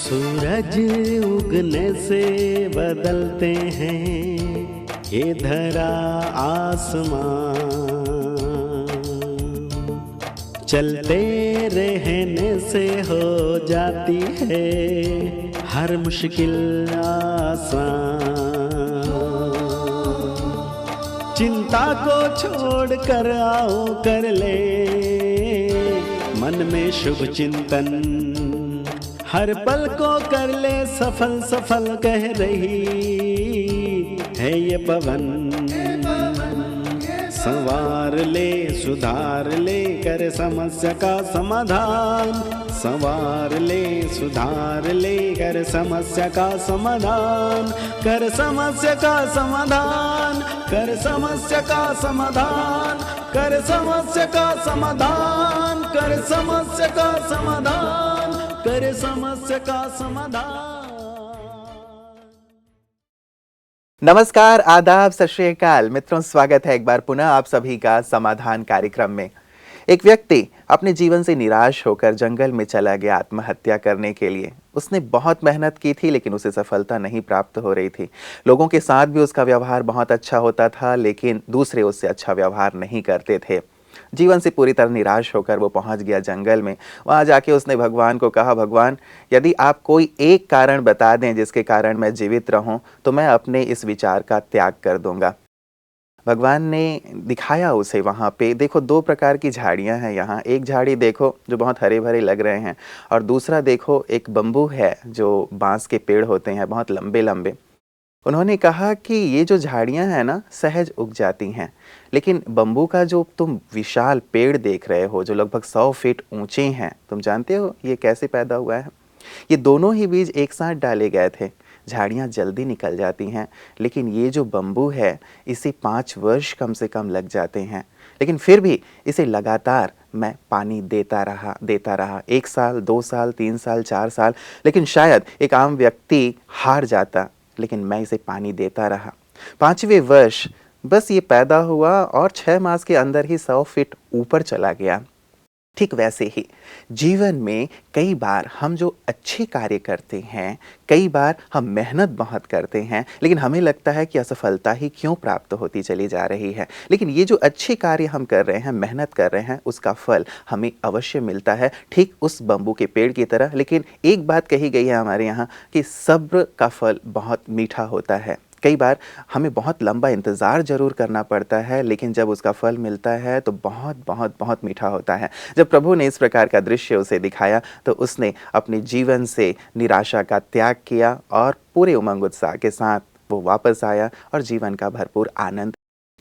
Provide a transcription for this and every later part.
सूरज उगने से बदलते हैं ये धरा आसमां, चलते रहने से हो जाती है हर मुश्किल आसान। चिंता को छोड़ कर आओ कर ले मन में शुभ चिंतन, हर पल को कर ले सफल सफल कह रही है ये पवन। संवार ले सुधार ले कर समस्या का समाधान, संवार ले सुधार ले कर समस्या का समाधान, कर समस्या का समाधान, कर समस्या का समाधान, कर समस्या का समाधान, कर समस्या का समाधान, कर समस्या का समाधान। नमस्कार, आदाब, सत श्री अकाल मित्रों, स्वागत है एक बार पुनः आप सभी का समाधान कार्यक्रम में। एक व्यक्ति अपने जीवन से निराश होकर जंगल में चला गया आत्महत्या करने के लिए। उसने बहुत मेहनत की थी लेकिन उसे सफलता नहीं प्राप्त हो रही थी। लोगों के साथ भी उसका व्यवहार बहुत अच्छा होता था लेकिन दूसरे उससे अच्छा व्यवहार नहीं करते थे। जीवन से पूरी तरह निराश होकर वो पहुंच गया जंगल में। वहां जाके उसने भगवान को कहा, भगवान यदि आप कोई एक कारण बता दें जिसके कारण मैं जीवित रहूं तो मैं अपने इस विचार का त्याग कर दूंगा। भगवान ने दिखाया उसे वहाँ पे, देखो दो प्रकार की झाड़ियाँ हैं यहाँ। एक झाड़ी देखो जो बहुत हरे भरे लग रहे हैं और दूसरा देखो एक बम्बू है जो बांस के पेड़ होते हैं बहुत लंबे लंबे। उन्होंने कहा कि ये जो झाड़ियाँ हैं ना सहज उग जाती हैं, लेकिन बम्बू का जो तुम विशाल पेड़ देख रहे हो जो लगभग 100 फीट ऊंचे हैं, तुम जानते हो ये कैसे पैदा हुआ है? ये दोनों ही बीज एक साथ डाले गए थे। झाड़ियाँ जल्दी निकल जाती हैं लेकिन ये जो बम्बू है इसे 5 वर्ष कम से कम लग जाते हैं, लेकिन फिर भी इसे लगातार मैं पानी देता रहा 1 साल 2 साल 3 साल 4 साल, लेकिन शायद एक आम व्यक्ति हार जाता, लेकिन मैं इसे पानी देता रहा। 5वें वर्ष बस ये पैदा हुआ और 6 मास के अंदर ही 100 फीट ऊपर चला गया। ठीक वैसे ही जीवन में कई बार हम जो अच्छे कार्य करते हैं, कई बार हम मेहनत बहुत करते हैं लेकिन हमें लगता है कि असफलता ही क्यों प्राप्त होती चली जा रही है। लेकिन ये जो अच्छे कार्य हम कर रहे हैं, मेहनत कर रहे हैं, उसका फल हमें अवश्य मिलता है, ठीक उस बम्बू के पेड़ की तरह। लेकिन एक बात कही गई है हमारे यहाँ कि सब्र का फल बहुत मीठा होता है। कई बार हमें बहुत लंबा इंतज़ार ज़रूर करना पड़ता है लेकिन जब उसका फल मिलता है तो बहुत बहुत बहुत मीठा होता है। जब प्रभु ने इस प्रकार का दृश्य उसे दिखाया तो उसने अपने जीवन से निराशा का त्याग किया और पूरे उमंग उत्साह के साथ वो वापस आया और जीवन का भरपूर आनंद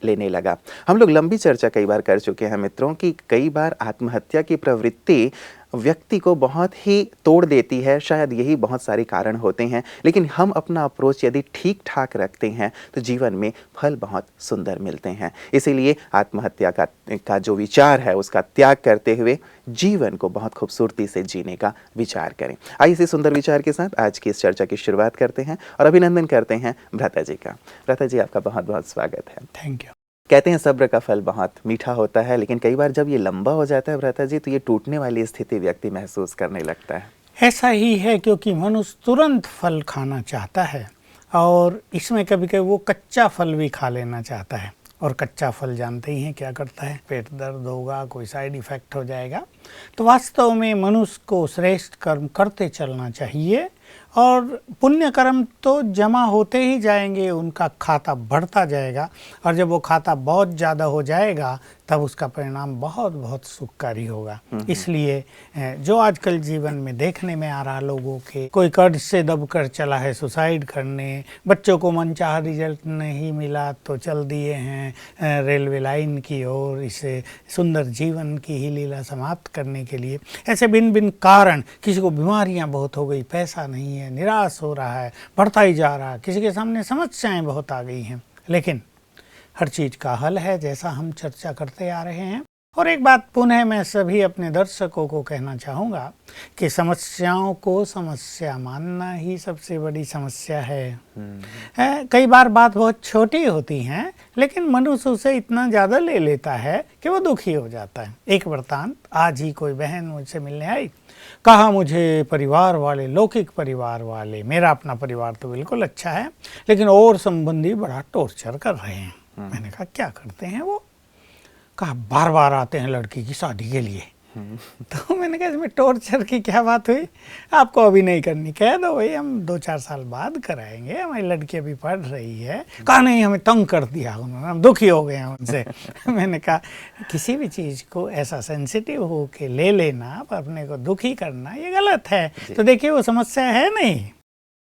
लेने लगा। हम लोग लंबी चर्चा कई बार कर चुके हैं मित्रों कि कई बार आत्महत्या की प्रवृत्ति व्यक्ति को बहुत ही तोड़ देती है। शायद यही बहुत सारे कारण होते हैं, लेकिन हम अपना अप्रोच यदि ठीक ठाक रखते हैं तो जीवन में फल बहुत सुंदर मिलते हैं। इसीलिए आत्महत्या का जो विचार है उसका त्याग करते हुए जीवन को बहुत खूबसूरती से जीने का विचार करें। आइए इसी सुंदर विचार के साथ आज की इस चर्चा की शुरुआत करते हैं और अभिनंदन करते हैं भ्राता जी का। भ्राता जी, आपका बहुत बहुत स्वागत है। Thank you. कहते हैं सब्र का फल बहुत मीठा होता है, लेकिन कई बार जब ये लंबा हो जाता है भ्राता जी तो ये टूटने वाली स्थिति व्यक्ति महसूस करने लगता है। ऐसा ही है क्योंकि मनुष्य तुरंत फल खाना चाहता है और इसमें कभी कभी वो कच्चा फल भी खा लेना चाहता है। और कच्चा फल जानते ही हैं क्या करता है, पेट दर्द होगा, कोई साइड इफ़ेक्ट हो जाएगा। तो वास्तव में मनुष्य को श्रेष्ठ कर्म करते चलना चाहिए और पुण्य कर्म तो जमा होते ही जाएंगे, उनका खाता बढ़ता जाएगा और जब वो खाता बहुत ज़्यादा हो जाएगा तब उसका परिणाम बहुत बहुत सुखकारी होगा। इसलिए जो आजकल जीवन में देखने में आ रहा, लोगों के कोई कर्ज से दबकर चला है सुसाइड करने, बच्चों को मनचाहा रिजल्ट नहीं मिला तो चल दिए हैं रेलवे लाइन की ओर, इसे सुंदर जीवन की ही लीला समाप्त करने के लिए। ऐसे भिन्न भिन्न कारण, किसी को बीमारियां बहुत हो गई, पैसा नहीं है, निराश हो रहा है, बढ़ता ही जा रहा है, किसी के सामने समस्याएं बहुत आ गई हैं। लेकिन हर चीज़ का हल है, जैसा हम चर्चा करते आ रहे हैं। और एक बात पुनः मैं सभी अपने दर्शकों को कहना चाहूँगा कि समस्याओं को समस्या मानना ही सबसे बड़ी समस्या है। कई बार बात बहुत छोटी होती है लेकिन मनुष्य उसे इतना ज़्यादा ले लेता है कि वो दुखी हो जाता है। एक वृत्तांत, आज ही कोई बहन मुझसे मिलने आई कहा मुझे परिवार वाले, लौकिक परिवार वाले, मेरा अपना परिवार तो बिल्कुल अच्छा है, लेकिन और संबंधी बड़ा टॉर्चर कर रहे हैं। मैंने कहा क्या करते हैं वो? कहा बार बार आते हैं लड़की की शादी के लिए। तो मैंने कहा इसमें टॉर्चर की क्या बात हुई? आपको अभी नहीं करनी, कह दो भाई हम 2-4 साल बाद कराएंगे, हमारी लड़की अभी पढ़ रही है। कहा नहीं, हमें तंग कर दिया उन्होंने, हम दुखी हो गए हैं उनसे। मैंने कहा किसी भी चीज़ को ऐसा सेंसिटिव हो के ले लेना, अपने को दुखी करना, ये गलत है। तो देखिए वो समस्या है नहीं,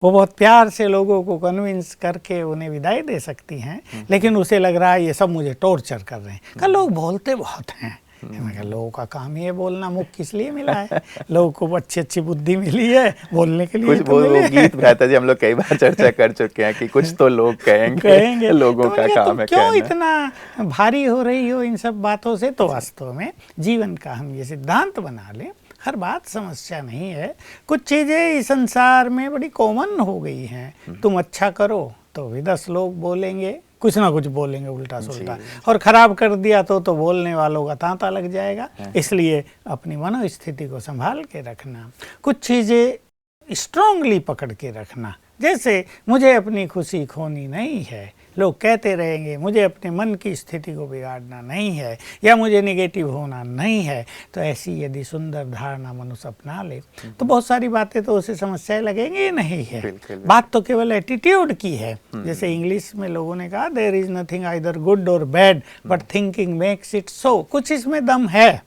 वो बहुत प्यार से लोगों को कन्विंस करके उन्हें विदाई दे सकती हैं, लेकिन उसे लग रहा है ये सब मुझे टॉर्चर कर रहे हैं। कहा लोग बोलते बहुत हैं। मैं कहा लोगों का काम ये बोलना, मुख किस लिए मिला है? लोगों को अच्छी अच्छी बुद्धि मिली है बोलने के लिए। कुछ वो गीत भ्राता जी हम लोग कई बार चर्चा कर चुके हैं कि कुछ तो लोग कहेंगे लोगों का काम है क्यों इतना भारी हो रही हो इन सब बातों से? तो वास्तव में जीवन का हम ये सिद्धांत बना लें, हर बात समस्या नहीं है। कुछ चीज़ें इस संसार में बड़ी कॉमन हो गई हैं। तुम अच्छा करो तो भी 10 लोग बोलेंगे, कुछ ना कुछ बोलेंगे उल्टा सुल्टा, और खराब कर दिया तो बोलने वालों का तांता लग जाएगा। इसलिए अपनी मनोस्थिति को संभाल के रखना, कुछ चीज़ें स्ट्रांगली पकड़ के रखना। जैसे मुझे अपनी खुशी खोनी नहीं है, लोग कहते रहेंगे, मुझे अपने मन की स्थिति को बिगाड़ना नहीं है, या मुझे नेगेटिव होना नहीं है। तो ऐसी यदि सुंदर धारणा मनुष्य अपना ले तो बहुत सारी बातें तो उसे समस्याएं लगेंगी नहीं है। बात तो केवल एटीट्यूड की है। जैसे इंग्लिश में लोगों ने कहा there is nothing either good or bad but thinking makes it so. कुछ इसमें दम है,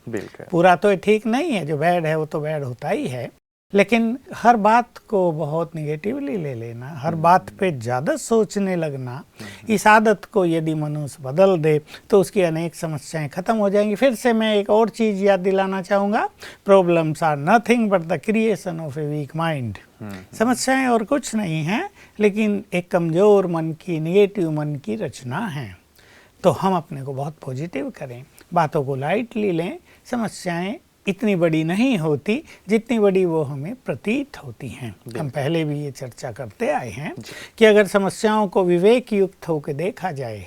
पूरा तो ठीक नहीं है, जो बैड है वो तो बैड होता ही है, लेकिन हर बात को बहुत निगेटिवली ले लेना, हर बात पे ज़्यादा सोचने लगना, इस आदत को यदि मनुष्य बदल दे तो उसकी अनेक समस्याएं खत्म हो जाएंगी। फिर से मैं एक और चीज़ याद दिलाना चाहूँगा, problems are nothing but the creation of a weak mind. समस्याएं और कुछ नहीं हैं, लेकिन एक कमज़ोर मन की, निगेटिव मन की रचना है। तो हम अपने को बहुत पॉजिटिव करें, बातों को लाइटली लें। समस्याएं इतनी बड़ी नहीं होती जितनी बड़ी वो हमें प्रतीत होती हैं। हम पहले भी ये चर्चा करते आए हैं कि अगर समस्याओं को विवेक युक्त होकर देखा जाए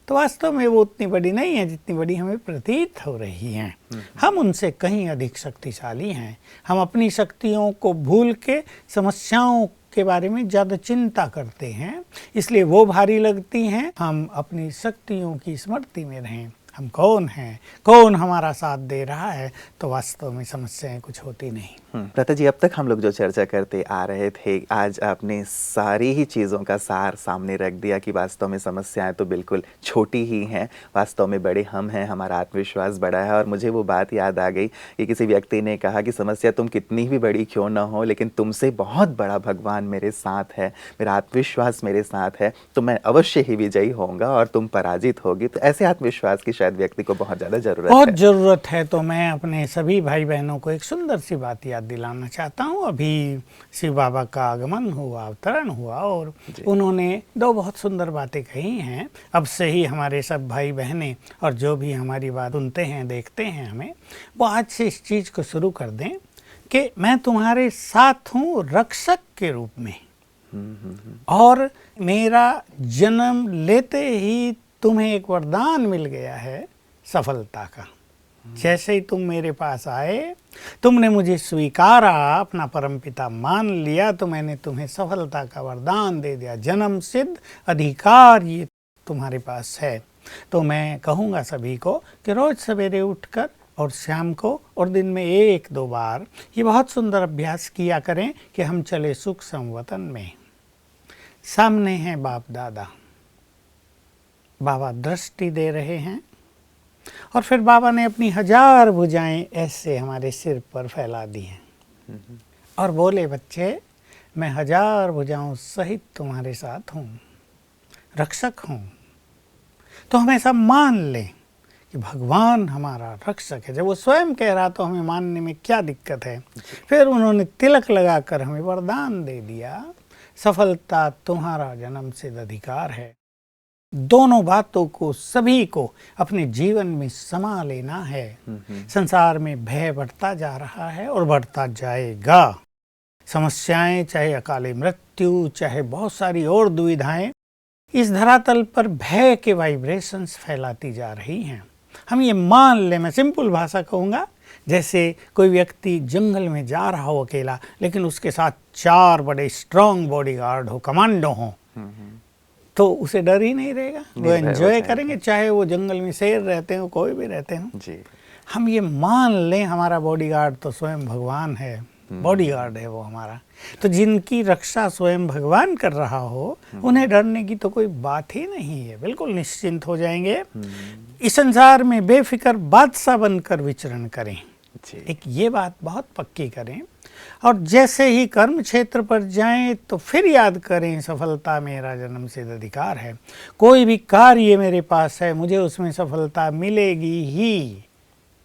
तो वास्तव में वो उतनी बड़ी नहीं है जितनी बड़ी हमें प्रतीत हो रही हैं। हम उनसे कहीं अधिक शक्तिशाली हैं। हम अपनी शक्तियों को भूल के समस्याओं के बारे में ज़्यादा चिंता करते हैं, इसलिए वो भारी लगती हैं। हम अपनी शक्तियों की स्मृति में रहें, हम कौन हैं, कौन हमारा साथ दे रहा है, तो वास्तव में समस्याएं कुछ होती नहीं। भ्राता जी अब तक हम लोग जो चर्चा करते आ रहे थे, आज आपने सारी ही चीज़ों का सार सामने रख दिया कि वास्तव में समस्याएं तो बिल्कुल छोटी ही हैं, वास्तव में बड़े हम हैं, हमारा आत्मविश्वास बड़ा है। और मुझे वो बात याद आ गई कि किसी व्यक्ति ने कहा कि समस्या तुम कितनी भी बड़ी क्यों ना हो, लेकिन तुमसे बहुत बड़ा भगवान मेरे साथ है, मेरा आत्मविश्वास मेरे साथ है, तो मैं अवश्य ही विजयी होऊंगा और तुम पराजित होगी। तो ऐसे आत्मविश्वास की शायद व्यक्ति को बहुत ज़्यादा ज़रूरत है। तो मैं अपने सभी भाई बहनों को एक सुंदर सी बात याद दिलाना चाहता हूँ। अभी शिव बाबा का आगमन हुआ, अवतरण हुआ, और उन्होंने 2 बहुत सुंदर बातें कही हैं। अब से ही हमारे सब भाई बहनें और जो भी हमारी बात सुनते हैं, देखते हैं हमें, वो आज से इस चीज़ को शुरू कर दें कि मैं तुम्हारे साथ हूँ रक्षक के रूप में, और मेरा जन्म लेते ही तुम्हें एक वरदान मिल गया है सफलता का। जैसे ही तुम मेरे पास आए, तुमने मुझे स्वीकारा, अपना परमपिता मान लिया, तो मैंने तुम्हें सफलता का वरदान दे दिया। जन्म सिद्ध अधिकार ये तुम्हारे पास है। तो मैं कहूँगा सभी को कि रोज़ सवेरे उठकर और शाम को और दिन में 1-2 बार ये बहुत सुंदर अभ्यास किया करें कि हम चले सुख संवतन में। सामने हैं बाप दादा, बाबा दृष्टि दे रहे हैं, और फिर बाबा ने अपनी 1000 भुजाएं ऐसे हमारे सिर पर फैला दी हैं और बोले, बच्चे मैं 1000 भुजाओं सहित तुम्हारे साथ हूँ, रक्षक हूँ। तो हमेशा मान लें कि भगवान हमारा रक्षक है। जब वो स्वयं कह रहा तो हमें मानने में क्या दिक्कत है। फिर उन्होंने तिलक लगाकर हमें वरदान दे दिया, सफलता तुम्हारा जन्म सिद्ध अधिकार है। दोनों बातों को सभी को अपने जीवन में समा लेना है। संसार में भय बढ़ता जा रहा है और बढ़ता जाएगा। समस्याएं, चाहे अकाले मृत्यु, चाहे बहुत सारी और दुविधाएं, इस धरातल पर भय के वाइब्रेशंस फैलाती जा रही हैं। हम ये मान लें, मैं सिंपल भाषा कहूँगा, जैसे कोई व्यक्ति जंगल में जा रहा हो अकेला, लेकिन उसके साथ 4 बड़े स्ट्रांग बॉडीगार्ड हो, कमांडो हो, तो उसे डर ही नहीं रहेगा, वो एंजॉय करेंगे, चाहे वो जंगल में शेर रहते हो, कोई भी रहते हो जी। हम ये मान लें हमारा बॉडीगार्ड तो स्वयं भगवान है, बॉडीगार्ड है वो हमारा, तो जिनकी रक्षा स्वयं भगवान कर रहा हो उन्हें डरने की तो कोई बात ही नहीं है, बिल्कुल निश्चिंत हो जाएंगे। इस संसार में बेफिक्र बादशाह बनकर विचरण करें, एक ये बात बहुत पक्की करें, और जैसे ही कर्म क्षेत्र पर जाएं तो फिर याद करें सफलता मेरा जन्म सिद्ध अधिकार है, कोई भी कार्य मेरे पास है, मुझे उसमें सफलता मिलेगी ही।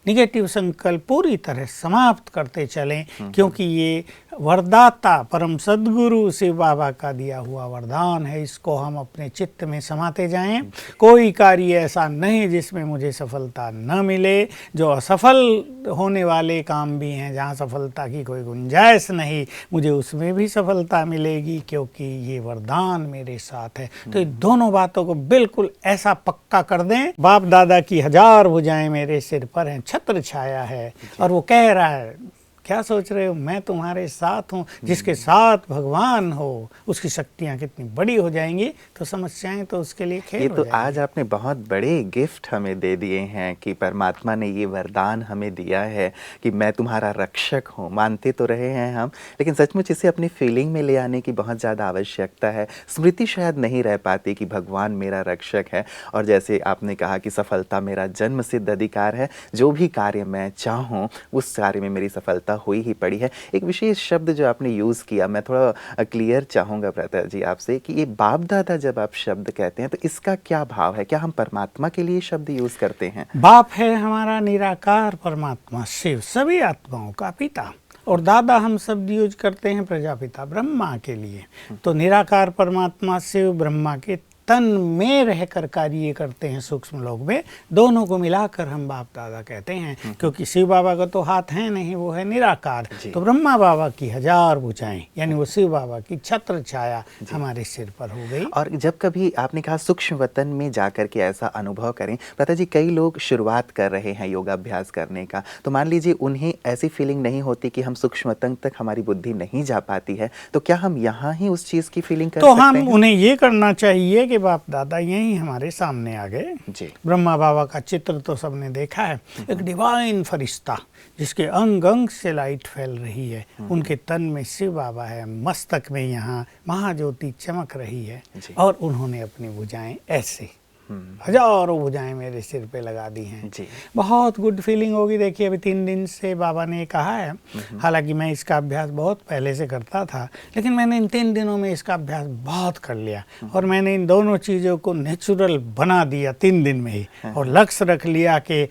निगेटिव संकल्प पूरी तरह समाप्त करते चलें, क्योंकि ये वरदाता परम सद्गुरु शिव बाबा का दिया हुआ वरदान है, इसको हम अपने चित्त में समाते जाएं। कोई कार्य ऐसा नहीं जिसमें मुझे सफलता न मिले, जो असफल होने वाले काम भी हैं जहाँ सफलता की कोई गुंजाइश नहीं, मुझे उसमें भी सफलता मिलेगी, क्योंकि ये वरदान मेरे साथ है। तो इन दोनों बातों को बिल्कुल ऐसा पक्का कर दें। बाप दादा की 1000 भुजाएं मेरे सिर पर हैं, छत्र छाया है, और वो कह रहा है क्या सोच रहे हो, मैं तुम्हारे साथ हूँ। जिसके साथ भगवान हो उसकी शक्तियाँ कितनी बड़ी हो जाएंगी, तो समस्याएं तो उसके लिए खेल ये हो तो जाएंगी। आज आपने बहुत बड़े गिफ्ट हमें दे दिए हैं कि परमात्मा ने ये वरदान हमें दिया है कि मैं तुम्हारा रक्षक हूँ। मानते तो रहे हैं हम, लेकिन सचमुच इसे अपनी फीलिंग में ले आने की बहुत ज़्यादा आवश्यकता है। स्मृति शायद नहीं रह पाती कि भगवान मेरा रक्षक है, और जैसे आपने कहा कि सफलता मेरा जन्म सिद्ध अधिकार है, जो भी कार्य मैं चाहूँ उस कार्य में मेरी सफलता हुई ही पड़ी है। एक विशेष शब्द जो आपने यूज़ किया, मैं थोड़ा क्लियर चाहूँगा भ्राता जी आपसे कि ये बाप दादा जब आप शब्द कहते हैं तो इसका क्या भाव है? क्या हम परमात्मा के लिए शब्द यूज़ करते हैं? बाप है हमारा निराकार परमात्मा शिव, सभी आत्माओं का पिता, और दादा हम शब्द यूज करते हैं प्रजापिता ब्रह्मा के लिए। तो निराकार परमात्मा शिव ब्रह्मा के तन में रहकर कार्य करते हैं सूक्ष्म लोक में, दोनों को मिलाकर हम बाप दादा कहते हैं। क्योंकि शिव बाबा का तो हाथ है नहीं, वो है निराकार, तो ब्रह्मा बाबा की 1000 भुजाएं यानी वो शिव बाबा की छत्र छाया हमारे सिर पर हो गई। और जब कभी आपने कहा सूक्ष्म वतन में जाकर के ऐसा अनुभव करें, पता जी कई लोग शुरुआत कर रहे हैं योगाभ्यास करने का, तो मान लीजिए उन्हें ऐसी फीलिंग नहीं होती कि हम सूक्ष्म वतन तक हमारी बुद्धि नहीं जा पाती है, तो क्या हम यहाँ ही उस चीज़ की फीलिंग कर तो सकते हैं? हम उन्हें ये करना चाहिए कि बाप दादा यही हमारे सामने आ गए। ब्रह्मा बाबा का चित्र तो सबने देखा है, एक डिवाइन फरिश्ता जिसके अंग अंग से लाइट फैल रही है, उनके तन में शिव बाबा है, मस्तक में यहाँ महाज्योति चमक रही है, और उन्होंने अपनी भुजाएं ऐसे 1000 भुजाएं मेरे सिर पे लगा दी हैं। बहुत गुड फीलिंग होगी। देखिए अभी 3 दिन से बाबा ने कहा है, हालांकि मैं इसका अभ्यास बहुत पहले से करता था, लेकिन मैंने इन 3 दिनों में इसका अभ्यास बहुत कर लिया, और मैंने इन दोनों चीज़ों को नेचुरल बना दिया 3 दिन में ही, और लक्ष्य रख लिया कि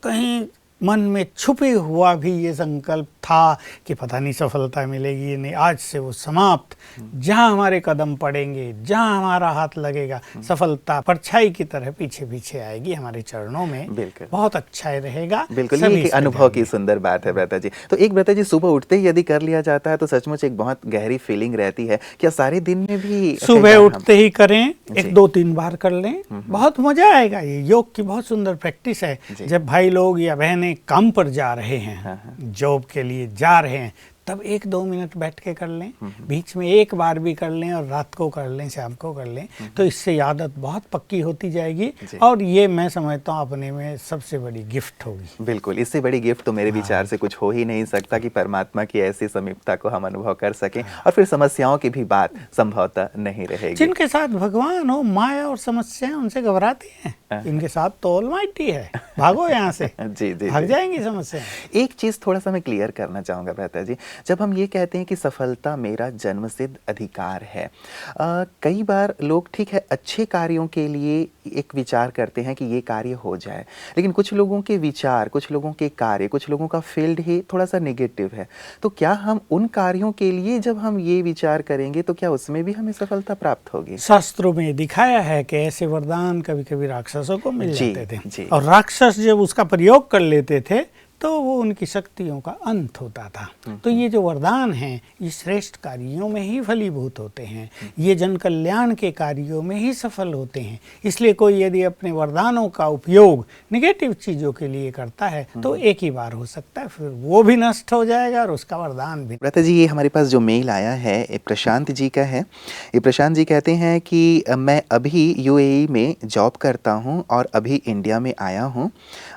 कहीं मन में छुपे हुआ भी ये संकल्प था कि पता नहीं सफलता मिलेगी नहीं, आज से वो समाप्त। जहाँ हमारे कदम पड़ेंगे, जहाँ हमारा हाथ लगेगा, सफलता परछाई की तरह पीछे पीछे आएगी हमारे चरणों में। बिल्कुल, बहुत अच्छा रहेगा। बिल्कुल, ये अनुभव की सुंदर बात है भ्राता जी। तो एक भ्राता जी सुबह उठते ही यदि कर लिया जाता है तो सचमुच एक बहुत गहरी फीलिंग रहती है। क्या सारे दिन में भी सुबह उठते ही करें, 1-2-3 बार कर लें, बहुत मजा आएगा। ये योग की बहुत सुंदर प्रैक्टिस है। जब भाई लोग या बहनें काम पर जा रहे हैं, जॉब के लिए जा रहे हैं, तब 1-2 मिनट बैठ के कर लें, बीच में एक बार भी कर लें, और रात को कर लें, शाम को कर लें, तो इससे आदत बहुत पक्की होती जाएगी, और ये मैं समझता हूँ अपने में सबसे बड़ी गिफ्ट होगी। बिल्कुल, इससे बड़ी गिफ्ट तो मेरे विचार से कुछ हो ही नहीं सकता कि परमात्मा की ऐसी समीपता को हम अनुभव कर सकें, और फिर समस्याओं की भी बात संभवतः नहीं रहेगी। जिनके साथ भगवान हो, माया और समस्याएं उनसे घबराती हैं, इनके साथ तो ऑलमाइटी है, भागो यहाँ से। जी, भाग जाएंगी समस्या। एक चीज थोड़ा सा मैं क्लियर करना चाहूंगा भ्राता जी, जब हम ये कहते हैं कि सफलता मेरा जन्मसिद्ध अधिकार है, कई बार लोग ठीक है अच्छे कार्यों के लिए एक विचार करते हैं कि ये कार्य हो जाए, लेकिन कुछ लोगों के विचार, कुछ लोगों के कार्य, कुछ लोगों का फील्ड ही थोड़ा सा नेगेटिव है, तो क्या हम उन कार्यों के लिए जब हम ये विचार करेंगे तो क्या उसमें भी हमें सफलता प्राप्त होगी? शास्त्रों में दिखाया है कि ऐसे वरदान कभी कभी राक्षसों को मिल जाते थे, और राक्षस जब उसका प्रयोग कर लेते थे तो वो उनकी शक्तियों का अंत होता था। तो ये जो वरदान हैं ये श्रेष्ठ कार्यों में ही फलीभूत होते हैं, ये जन कल्याण के कार्यों में ही सफल होते हैं। इसलिए कोई यदि अपने वरदानों का उपयोग नेगेटिव चीज़ों के लिए करता है तो एक ही बार हो सकता है, फिर वो भी नष्ट हो जाएगा और उसका वरदान भी। व्रता जी, ये हमारे पास जो मेल आया है ये प्रशांत जी का है। ये प्रशांत जी कहते हैं कि मैं अभी यूएई में जॉब करता हूँ और अभी इंडिया में आया हूँ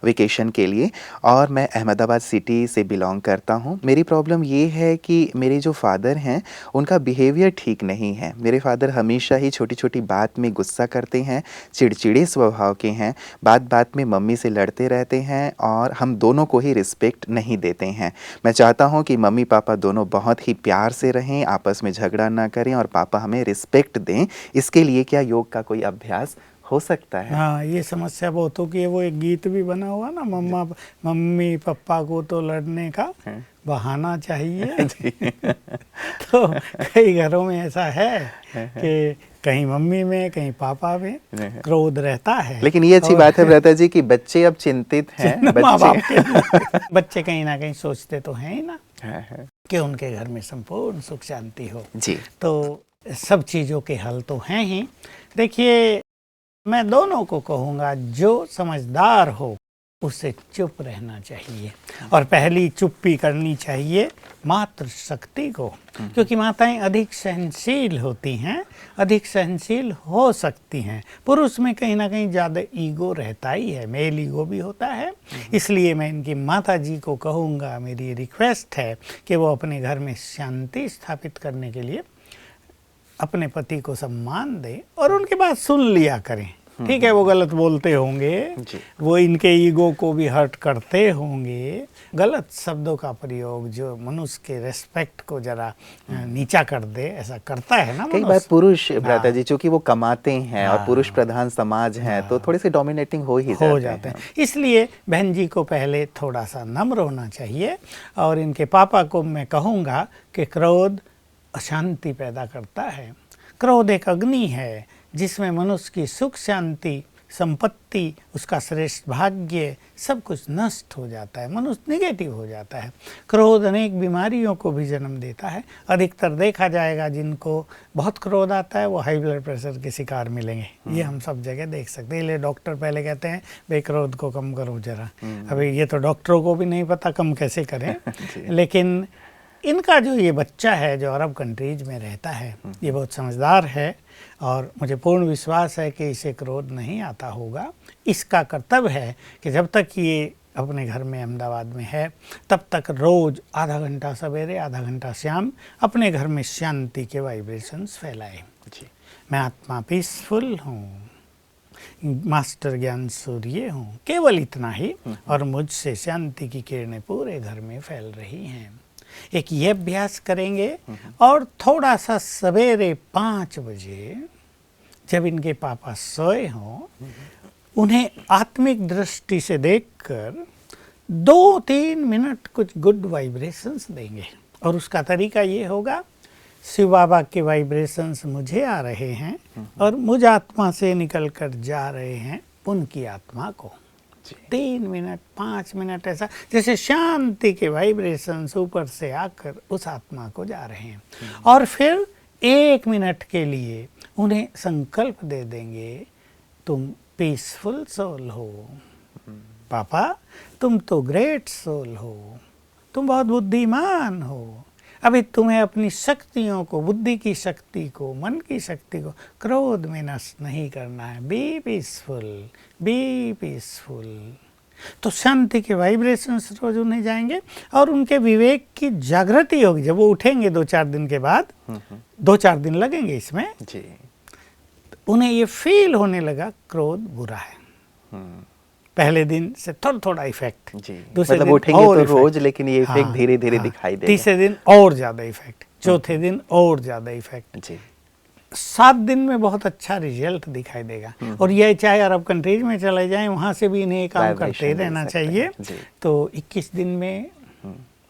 वेकेशन के लिए, और मैं अहमदाबाद सिटी से बिलोंग करता हूँ। मेरी प्रॉब्लम ये है कि मेरे जो फादर हैं उनका बिहेवियर ठीक नहीं है। मेरे फादर हमेशा ही छोटी छोटी बात में गुस्सा करते हैं, चिड़चिड़े स्वभाव के हैं, बात बात में मम्मी से लड़ते रहते हैं और हम दोनों को ही रिस्पेक्ट नहीं देते हैं। मैं चाहता हूँ कि मम्मी पापा दोनों बहुत ही प्यार से रहें, आपस में झगड़ा ना करें और पापा हमें रिस्पेक्ट दें। इसके लिए क्या योग का कोई अभ्यास हो सकता है? हाँ, ये समस्या बहुत हो कि वो एक गीत भी बना हुआ ना, मम्मी पापा को तो लड़ने का बहाना चाहिए। तो कई घरों में ऐसा है कि कहीं मम्मी में कहीं पापा में क्रोध रहता है। लेकिन ये अच्छी बात है व्रता जी कि बच्चे अब चिंतित हैं। बच्चे कहीं ना कहीं सोचते तो हैं ही ना कि उनके घर में संपूर्ण सुख शांति हो जी। तो सब चीज़ों के हल तो हैं ही। देखिए, मैं दोनों को कहूँगा, जो समझदार हो उसे चुप रहना चाहिए और पहली चुप्पी करनी चाहिए मातृ शक्ति को, क्योंकि माताएं अधिक सहनशील होती हैं, अधिक सहनशील हो सकती हैं। पुरुष में कहीं ना कहीं ज़्यादा ईगो रहता ही है, मेल ईगो भी होता है। इसलिए मैं इनकी माता जी को कहूँगा, मेरी रिक्वेस्ट है कि वो अपने घर में शांति स्थापित करने के लिए अपने पति को सम्मान दें और उनकी बात सुन लिया करें। ठीक है, वो गलत बोलते होंगे, वो इनके ईगो को भी हर्ट करते होंगे, गलत शब्दों का प्रयोग जो मनुष्य के रेस्पेक्ट को जरा नीचा कर दे, ऐसा करता है ना कई बार पुरुष भ्राता जी, चूंकि वो कमाते हैं और पुरुष प्रधान समाज है तो थोड़े से डोमिनेटिंग हो जाते हैं। इसलिए बहन जी को पहले थोड़ा सा नम्र होना चाहिए और इनके पापा को मैं कहूँगा कि क्रोध अशांति पैदा करता है। क्रोध एक अग्नि है जिसमें मनुष्य की सुख शांति, संपत्ति, उसका श्रेष्ठ भाग्य सब कुछ नष्ट हो जाता है, मनुष्य नेगेटिव हो जाता है। क्रोध अनेक बीमारियों को भी जन्म देता है। अधिकतर देखा जाएगा जिनको बहुत क्रोध आता है वो हाई ब्लड प्रेशर के शिकार मिलेंगे। ये हम सब जगह देख सकते हैं। इसलिए डॉक्टर पहले कहते हैं भाई क्रोध को कम करो जरा। अभी ये तो डॉक्टरों को भी नहीं पता कम कैसे करें। लेकिन इनका जो ये बच्चा है जो अरब कंट्रीज में रहता है, ये बहुत समझदार है और मुझे पूर्ण विश्वास है कि इसे क्रोध नहीं आता होगा। इसका कर्तव्य है कि जब तक ये अपने घर में अहमदाबाद में है तब तक रोज़ आधा घंटा सवेरे आधा घंटा शाम अपने घर में शांति के वाइब्रेशंस फैलाए। मैं आत्मा पीसफुल हूँ, मास्टर ज्ञान सूर्य हूँ, केवल इतना ही, और मुझसे शांति की किरणें पूरे घर में फैल रही हैं। एक ये अभ्यास करेंगे और थोड़ा सा सवेरे 5 बजे जब इनके पापा सोए हों उन्हें आत्मिक दृष्टि से देखकर 2-3 मिनट कुछ गुड वाइब्रेशंस देंगे। और उसका तरीका ये होगा, शिव बाबा के वाइब्रेशंस मुझे आ रहे हैं और मुझ आत्मा से निकल कर जा रहे हैं उनकी आत्मा को। 3 मिनट 5 मिनट ऐसा जैसे शांति के वाइब्रेशंस ऊपर से आकर उस आत्मा को जा रहे हैं। और फिर 1 मिनट के लिए उन्हें संकल्प दे देंगे, तुम पीसफुल सोल हो पापा, तुम तो ग्रेट सोल हो, तुम बहुत बुद्धिमान हो। अभी तुम्हें अपनी शक्तियों को, बुद्धि की शक्ति को, मन की शक्ति को क्रोध में नष्ट नहीं करना है। Be peaceful, be peaceful. तो शांति के वाइब्रेशंस रोज उन्हें जाएंगे और उनके विवेक की जागृति होगी। जब वो उठेंगे 2-4 दिन के बाद, 2-4 दिन लगेंगे इसमें जी, उन्हें ये फील होने लगा क्रोध बुरा है। पहले दिन से थोड़ा इफेक्ट, दूसरे दिन उठेंगे तो रोज, लेकिन ये इफेक्ट धीरे धीरे दिखाई देगा। तीसरे दिन और ज्यादा इफेक्ट, चौथे दिन और ज्यादा इफेक्ट जी। 7 दिन में बहुत अच्छा रिजल्ट दिखाई देगा। और ये चाहे अरब कंट्रीज में चले जाएं, वहां से भी इन्हें काम करते रहना चाहिए। तो 21 दिन में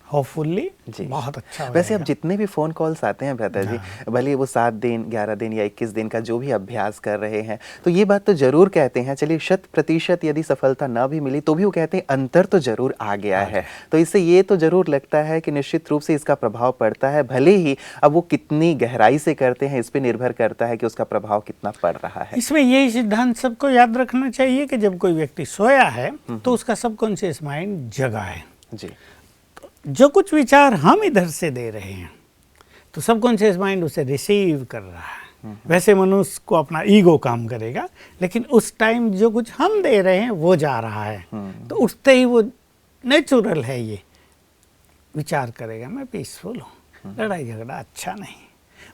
होपफुली जी। बहुत अच्छा हो वैसे अब जाएगा। जितने भी फ़ोन कॉल्स आते हैं भ्राता जी, भले वो 7 दिन, 11 दिन या 21 दिन का जो भी अभ्यास कर रहे हैं, तो ये बात तो ज़रूर कहते हैं, चलिए 100% यदि सफलता ना भी मिली, तो भी वो कहते हैं अंतर तो ज़रूर आ गया है। तो इससे ये तो ज़रूर लगता है कि निश्चित रूप से इसका प्रभाव पड़ता है, भले ही अब वो कितनी गहराई से करते हैं, इस पे निर्भर करता है कि उसका प्रभाव कितना पड़ रहा है। इसमें यही सिद्धांत सबको याद रखना चाहिए कि जब कोई व्यक्ति सोया है तो उसका सबकॉन्शियस माइंड जगा है। जी। जो कुछ विचार हम इधर से दे रहे हैं तो सबकॉन्शियस माइंड उसे रिसीव कर रहा है। वैसे मनुष्य को अपना ईगो काम करेगा, लेकिन उस टाइम जो कुछ हम दे रहे हैं वो जा रहा है। तो उठते ही वो नेचुरल है, ये विचार करेगा मैं पीसफुल हूँ, लड़ाई झगड़ा अच्छा नहीं।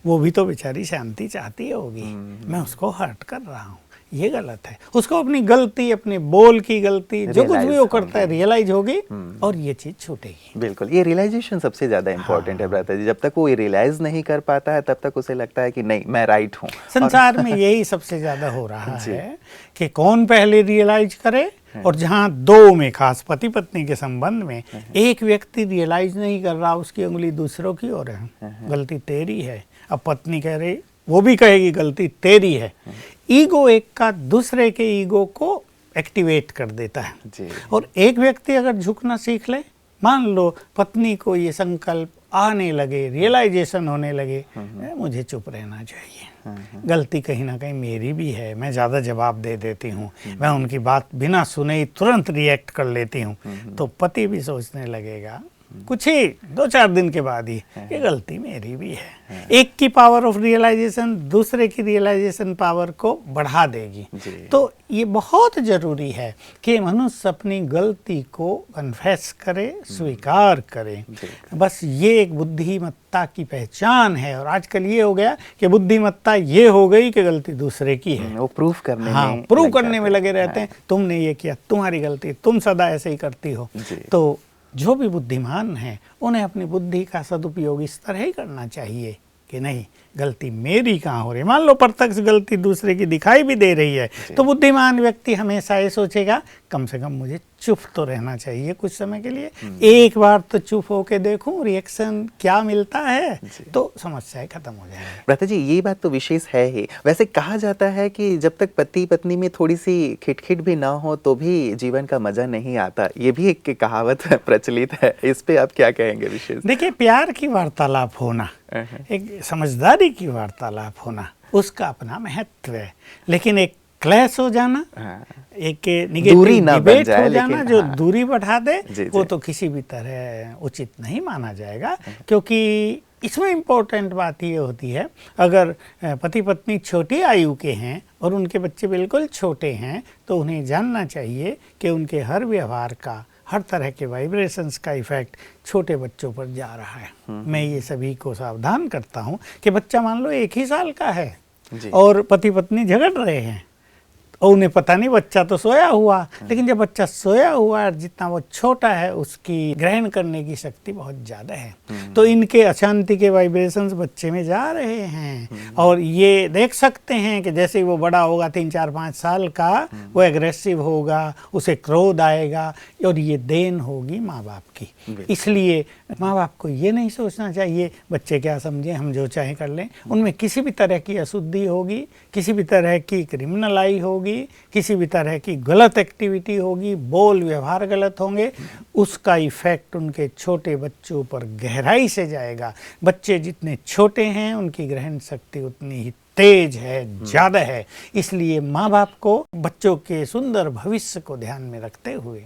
वो भी तो बेचारी शांति चाहती होगी, मैं उसको हर्ट कर रहा हूँ, ये गलत है। उसको अपनी गलती, अपने बोल की गलती, जो कुछ भी वो करता है रियलाइज होगी और ये चीज छूटेगी। बिल्कुल, ये रियलाइजेशन सबसे ज़्यादा इम्पोर्टेंट है भ्राता जी। जब तक वो ये रियलाइज नहीं कर पाता है, तब तक उसे लगता है कि नहीं, मैं राइट हूँ। संसार में यही सबसे ज्यादा हो रहा है कि कौन पहले रियलाइज करे। और जहाँ दो में, खास पति पत्नी के संबंध में, एक व्यक्ति रियलाइज नहीं कर रहा, उसकी उंगली दूसरों की ओर है, गलती तेरी है। अब पत्नी कह रही, वो भी कहेगी गलती तेरी है। ईगो एक का दूसरे के ईगो को एक्टिवेट कर देता है। जी। और एक व्यक्ति अगर झुकना सीख ले, मान लो पत्नी को ये संकल्प आने लगे, रियलाइजेशन होने लगे, मुझे चुप रहना चाहिए, गलती कहीं ना कहीं मेरी भी है, मैं ज़्यादा जवाब दे देती हूँ, मैं उनकी बात बिना सुने ही तुरंत रिएक्ट कर लेती हूँ, तो पति भी सोचने लगेगा कुछ ही 2-4 दिन के बाद ही, ये गलती मेरी भी है। एक की पावर ऑफ रियलाइजेशन दूसरे की रियलाइजेशन पावर को बढ़ा देगी। तो ये बहुत जरूरी है कि मनुष्य अपनी गलती को कन्फेस करे, स्वीकार करे। बस ये एक बुद्धिमत्ता की पहचान है। और आजकल ये हो गया कि बुद्धिमत्ता ये हो गई कि गलती दूसरे की है, वो प्रूफ करने में, प्रूव करने में लगे रहते हैं। तुमने ये किया, तुम्हारी गलती, तुम सदा ऐसे ही करती हो। तो जो भी बुद्धिमान हैं उन्हें अपनी बुद्धि का सदुपयोग इस तरह ही करना चाहिए कि नहीं, गलती मेरी कहाँ हो रही है। मान लो प्रत्यक्ष गलती दूसरे की दिखाई भी दे रही है, तो बुद्धिमान व्यक्ति हमेशा ये सोचेगा कम से कम मुझे चुप तो रहना चाहिए कुछ समय के लिए, एक बार तो चुप होके देखूं रिएक्शन क्या मिलता है, तो समस्या खत्म हो जाएगी। भ्राता जी, ये बात तो विशेष है ही। वैसे कहा जाता है कि जब तक पति पत्नी में थोड़ी सी खिटखिट भी ना हो तो भी जीवन का मजा नहीं आता, ये भी एक कहावत प्रचलित है, इस पे आप क्या कहेंगे विशेष? देखिए, प्यार की वार्तालाप होना, एक समझदारी की वार्तालाप होना, उसका अपना महत्व है। लेकिन एक क्लैश हो जाना, एक निगेटिव डिबेट हो जाना जो दूरी बढ़ा दे, वो तो किसी भी तरह उचित नहीं माना जाएगा। क्योंकि इसमें इम्पोर्टेंट बात ये होती है, अगर पति पत्नी छोटी आयु के हैं और उनके बच्चे बिल्कुल छोटे हैं, तो उन्हें जानना चाहिए कि उनके हर व्यवहार का, हर तरह के वाइब्रेशंस का इफेक्ट छोटे बच्चों पर जा रहा है। मैं ये सभी को सावधान करता हूँ कि बच्चा मान लो 1 ही साल का है और पति पत्नी झगड़ रहे हैं, और उन्हें पता नहीं, बच्चा तो सोया हुआ, लेकिन जब बच्चा सोया हुआ है, जितना वो छोटा है उसकी ग्रहण करने की शक्ति बहुत ज़्यादा है। तो इनके अशांति के वाइब्रेशंस बच्चे में जा रहे हैं। और ये देख सकते हैं कि जैसे ही वो बड़ा होगा 3-4-5 साल का, वो एग्रेसिव होगा, उसे क्रोध आएगा, और ये देन होगी माँ बाप की। इसलिए माँ बाप को ये नहीं सोचना चाहिए बच्चे क्या समझें, हम जो चाहे कर लें। उनमें किसी भी तरह की अशुद्धि होगी, किसी भी तरह की क्रिमिनलाई होगी, किसी भी तरह की गलत एक्टिविटी होगी, बोल व्यवहार गलत होंगे, उसका इफेक्ट उनके छोटे बच्चों पर गहराई से जाएगा। बच्चे जितने छोटे हैं उनकी ग्रहण शक्ति उतनी ही तेज है, ज़्यादा है। इसलिए माँ बाप को बच्चों के सुंदर भविष्य को ध्यान में रखते हुए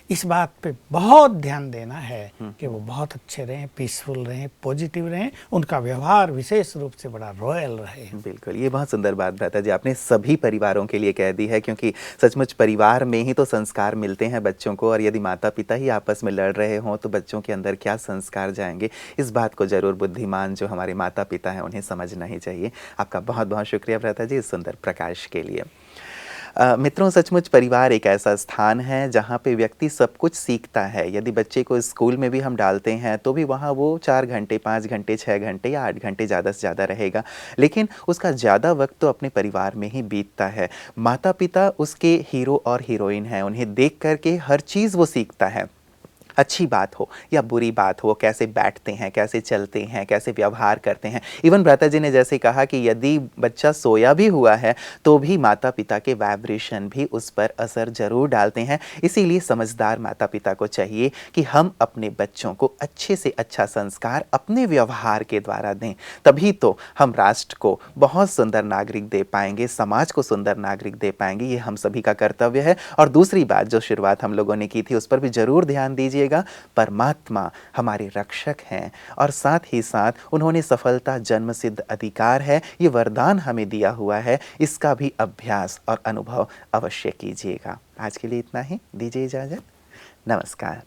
इस बात पे बहुत ध्यान देना है कि वो बहुत अच्छे रहें, पीसफुल रहें, पॉजिटिव रहें, उनका व्यवहार विशेष रूप से बड़ा रॉयल रहे। बिल्कुल, ये बहुत सुंदर बात भ्राता जी आपने सभी परिवारों के लिए कह दी है, क्योंकि सचमुच परिवार में ही तो संस्कार मिलते हैं बच्चों को, और यदि माता पिता ही आपस में लड़ रहे हों तो बच्चों के अंदर क्या संस्कार जाएंगे, इस बात को जरूर बुद्धिमान जो हमारे माता पिता हैं उन्हें समझना ही चाहिए। आपका बहुत बहुत शुक्रिया भ्राता जी इस सुंदर प्रकाश के लिए। मित्रों, सचमुच परिवार एक ऐसा स्थान है जहाँ पे व्यक्ति सब कुछ सीखता है। यदि बच्चे को स्कूल में भी हम डालते हैं तो भी वहाँ वो 4 घंटे, 5 घंटे, 6 घंटे या 8 घंटे ज़्यादा से ज़्यादा रहेगा, लेकिन उसका ज़्यादा वक्त तो अपने परिवार में ही बीतता है। माता पिता उसके हीरो और हीरोइन हैं, उन्हें देख करके हर चीज़ वो सीखता है। अच्छी बात हो या बुरी बात हो, कैसे बैठते हैं, कैसे चलते हैं, कैसे व्यवहार करते हैं। इवन भ्राता जी ने जैसे कहा कि यदि बच्चा सोया भी हुआ है तो भी माता पिता के वाइब्रेशन भी उस पर असर जरूर डालते हैं। इसीलिए समझदार माता पिता को चाहिए कि हम अपने बच्चों को अच्छे से अच्छा संस्कार अपने व्यवहार के द्वारा दें, तभी तो हम राष्ट्र को बहुत सुंदर नागरिक दे पाएंगे, समाज को सुंदर नागरिक दे पाएंगे। ये हम सभी का कर्तव्य है। और दूसरी बात जो शुरुआत हम लोगों ने की थी उस पर भी जरूर ध्यान दीजिएगा। परमात्मा हमारे रक्षक हैं और साथ ही साथ उन्होंने सफलता जन्म सिद्ध अधिकार है, ये वरदान हमें दिया हुआ है, इसका भी अभ्यास और अनुभव अवश्य कीजिएगा। आज के लिए इतना ही, दीजिए इजाजत। नमस्कार।